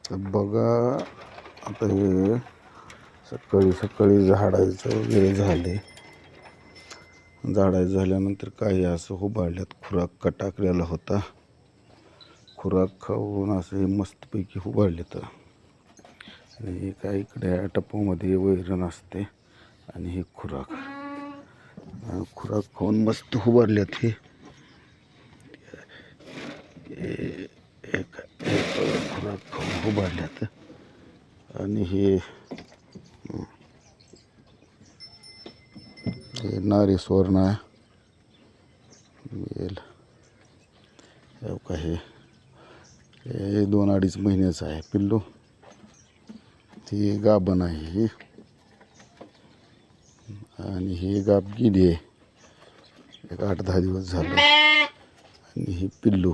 तर बघा आता हे सकाळी सकाळी झाडायचं वगैरे झाले. झाडायचं झाल्यानंतर काही असं उभारल्यात. खुराक का टाकलेला होता, खुराक खाऊन असं हे मस्तपैकी उभारलेत. आणि काय इकडे टप्पामध्ये वैरण असते आणि हे खुराक खाऊन मस्त उभारल्यात. हे एक खुराक खाऊन उभारल्यात. आणि हे नारी सुवर्ण आहे. हे 2-2.5 महिन्याचं आहे पिल्लू. ती गाभण आहे ही. आणि ही गाभ गेली आहे, एक 8-10 दिवस झालं. आणि ही पिल्लू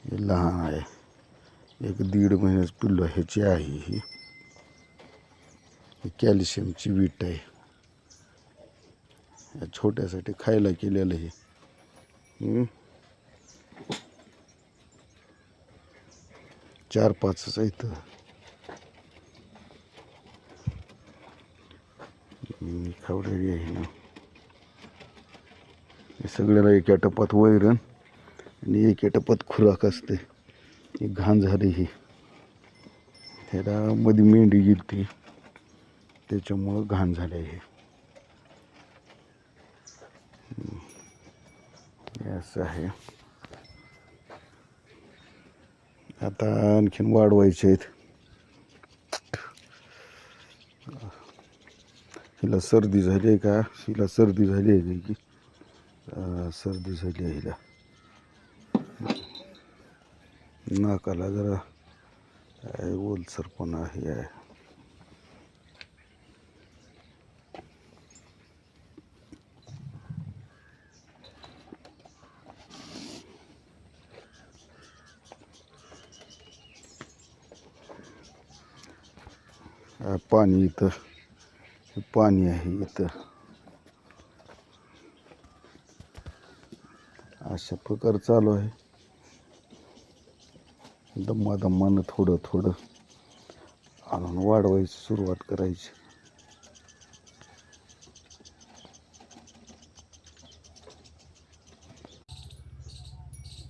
हे लहान आहे, 1-1.5 महिन्याचं पिल्लू ह्याची आहे. ही कॅल्शियमची वीट आहे. या छोट्यासाठी खायला केलेलं हे. 4-5 आहेत. खावडेरी आहे ना. हे सगळ्याला एका टपात वैरण आणि एका टपात खुराक असते. ही घाण झाली. ही ह्याला मध्ये मेंढी गेली त्याच्यामुळं घाण झाले. हे असं आहे. आता आणखीन वाढवायचे आहेत. हिला सर्दी झाली आहे का? हिला सर्दी झाली आहे की सर्दी झाली आहे हिला. नाकाला जरा ओलसरपणा आहे. पाणी इथं, पाणी आहे इथं. अशा प्रकार चालू आहे. दम्मानं थोडं थोडं आणून वाढवायची सुरुवात करायची.